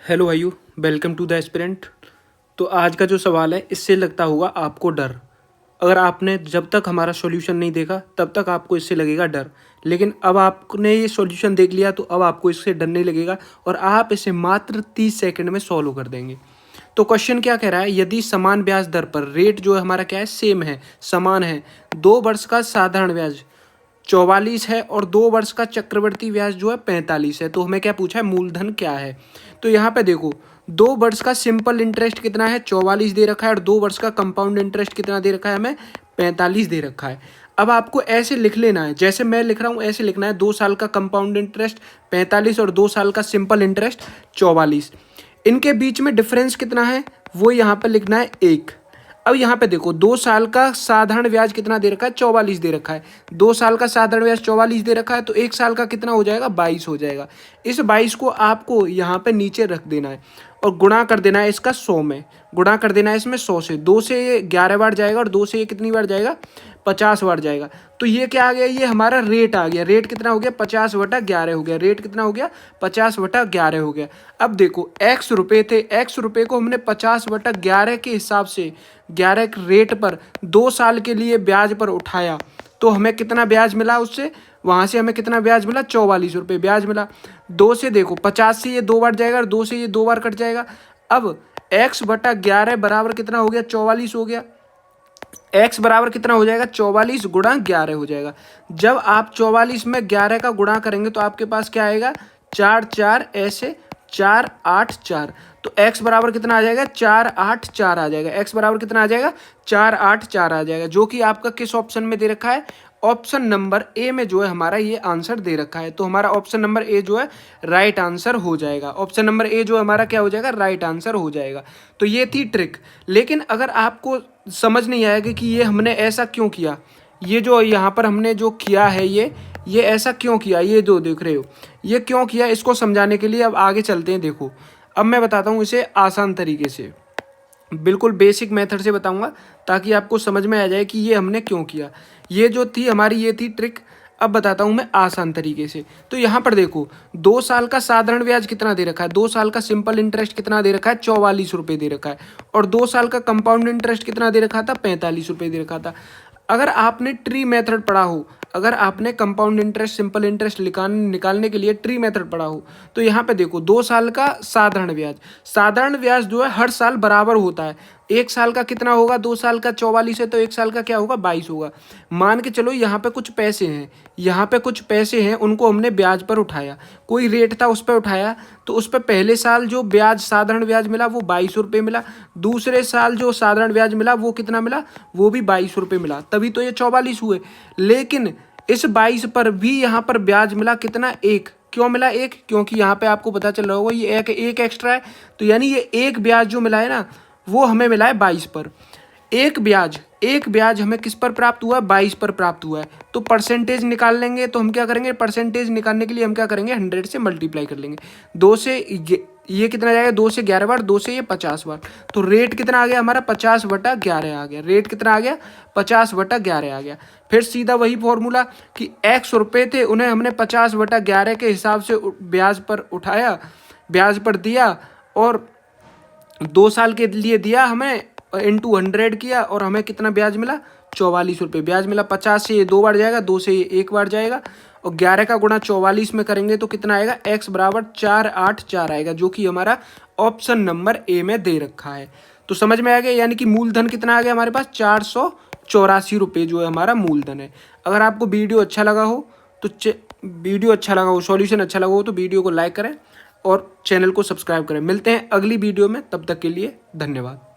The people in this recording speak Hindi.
हेलो भाइयों, वेलकम टू द एस्पिरेंट। तो आज का जो सवाल है इससे लगता होगा आपको डर। अगर आपने जब तक हमारा सॉल्यूशन नहीं देखा तब तक आपको इससे लगेगा डर, लेकिन अब आपने ये सॉल्यूशन देख लिया तो अब आपको इससे डर नहीं लगेगा और आप इसे मात्र 30 सेकंड में सॉल्व कर देंगे। तो क्वेश्चन क्या कह रहा है, यदि समान ब्याज दर पर रेट जो है हमारा क्या है, सेम है, समान है, 2 वर्ष का साधारण ब्याज 44 है और 2 वर्ष का चक्रवृद्धि ब्याज जो है 45 है, तो हमें क्या पूछा है, मूलधन क्या है। तो यहाँ पे देखो, 2 वर्ष का सिंपल इंटरेस्ट कितना है, 44 दे रखा है, और 2 वर्ष का कंपाउंड इंटरेस्ट कितना दे रखा है, हमें 45 दे रखा है। अब आपको ऐसे लिख लेना है, जैसे मैं लिख रहा हूँ ऐसे लिखना है, 2 साल का कंपाउंड इंटरेस्ट 45 और 2 साल का सिंपल इंटरेस्ट 44। इनके बीच में डिफरेंस कितना है वो यहाँ पर लिखना है 1। अब यहाँ पे देखो, 2 साल का साधारण ब्याज कितना दे रखा है, 44 दे रखा है। 2 साल का साधारण ब्याज 44 दे रखा है, तो 1 साल का कितना हो जाएगा, 22 हो जाएगा। इस 22 को आपको यहाँ पे नीचे रख देना है और गुणा कर देना है इसका 100 में, गुणा कर देना है इसमें 100 से। 2 से ये 11 बार जाएगा और 2 से ये कितनी बार जाएगा, 50 बार जाएगा। तो ये क्या आ गया, ये हमारा रेट आ गया। रेट कितना हो गया, 50/11 हो गया। रेट कितना हो गया, 50/11 हो गया। अब देखो, x रुपये थे, x रुपये को हमने 50/11 के हिसाब से 11 के रेट पर 2 साल के लिए ब्याज पर उठाया, तो हमें कितना ब्याज मिला उससे, वहाँ से हमें कितना ब्याज मिला, 44 रुपये ब्याज मिला। 2 से देखो, 50 से ये 2 बार जाएगा और 2 से ये 2 बार कट जाएगा। अब x/11 बराबर कितना हो गया, 44 हो गया। x बराबर कितना हो जाएगा, 44 गुणा 11 हो जाएगा। जब आप 44 में 11 का गुणा करेंगे तो आपके पास क्या आएगा, 4 4 ऐसे 4 8 4। तो x बराबर कितना आ जाएगा, 4 8 4 आ जाएगा। x बराबर कितना आ जाएगा, 4 8 4 आ जाएगा, जो कि आपका किस ऑप्शन में दे रखा है, ऑप्शन नंबर ए में जो है हमारा ये आंसर दे रखा है। तो हमारा ऑप्शन नंबर ए जो है राइट आंसर हो जाएगा। ऑप्शन नंबर ए जो हमारा क्या हो जाएगा, राइट आंसर हो जाएगा। तो ये थी ट्रिक। लेकिन अगर आपको समझ नहीं आएगा कि ये हमने ऐसा क्यों किया, ये जो यहाँ पर हमने जो किया है ये ऐसा क्यों किया, ये जो देख रहे हो ये क्यों किया, इसको समझाने के लिए अब आगे चलते हैं। देखो, अब मैं बताता हूँ इसे आसान तरीके से, बिल्कुल बेसिक मेथड से बताऊंगा ताकि आपको समझ में आ जाए कि ये हमने क्यों किया। ये जो थी हमारी, ये थी ट्रिक। अब बताता हूँ मैं आसान तरीके से। तो यहाँ पर देखो, 2 साल का साधारण ब्याज कितना दे रखा है, 2 साल का सिंपल इंटरेस्ट कितना दे रखा है, 44 रुपये दे रखा है, और 2 साल का कंपाउंड इंटरेस्ट कितना दे रखा था, 45 रुपये दे रखा था। अगर आपने ट्री मेथड पढ़ा हो, अगर आपने कंपाउंड इंटरेस्ट सिंपल इंटरेस्ट निकालने के लिए ट्री मेथड पढ़ा हो, तो यहाँ पे देखो, 2 साल का साधारण ब्याज जो है हर साल बराबर होता है। 1 साल का कितना होगा, 2 साल का 44 है, तो 1 साल का क्या होगा, 22 होगा। मान के चलो यहाँ पे कुछ पैसे हैं, यहाँ पे कुछ पैसे हैं, उनको हमने ब्याज पर उठाया, कोई रेट था उस पर उठाया, तो उस पर पहले साल जो ब्याज साधारण ब्याज मिला वो 22 रुपये मिला। दूसरे साल जो साधारण ब्याज मिला वो कितना मिला, वो भी 22 रुपये मिला, तभी तो ये 44 हुए। लेकिन इस 22 पर भी यहाँ पर ब्याज मिला कितना, 1। क्यों मिला 1, क्योंकि यहाँ पे आपको पता चल रहा होगा ये एक एक्स्ट्रा है, तो यानी ये एक ब्याज जो मिला है ना, वो हमें मिला है 22 पर। एक ब्याज हमें किस पर प्राप्त हुआ है, 22 पर प्राप्त हुआ है। तो परसेंटेज निकाल लेंगे, तो हम क्या करेंगे, परसेंटेज निकालने के लिए हम क्या करेंगे, 100 से मल्टीप्लाई कर लेंगे। 2 से ये कितना जाएगा, 2 से 11 बार, 2 से ये 50 बार। तो रेट कितना आ गया हमारा, 50/11 आ गया। रेट कितना आ गया, 50/11 आ गया। फिर सीधा वही फॉर्मूला कि x रुपये थे, उन्हें हमने 50/11 के हिसाब से ब्याज पर उठाया, ब्याज पर दिया, और 2 साल के लिए दिया हमें, इंटू 100 किया, और हमें कितना ब्याज मिला, 44 रुपये ब्याज मिला। 50 से ये 2 बार जाएगा, 2 से ये 1 बार जाएगा, और 11 का गुणा 44 में करेंगे तो कितना आएगा, x बराबर 4 8 4 आएगा, जो कि हमारा ऑप्शन नंबर ए में दे रखा है। तो समझ में आ गया, यानी कि मूलधन कितना आ गया हमारे पास, 484 रुपये जो है हमारा मूलधन है। अगर आपको वीडियो अच्छा लगा हो तो सॉल्यूशन अच्छा लगा हो तो वीडियो को लाइक करें और चैनल को सब्सक्राइब करें। मिलते हैं अगली वीडियो में, तब तक के लिए धन्यवाद।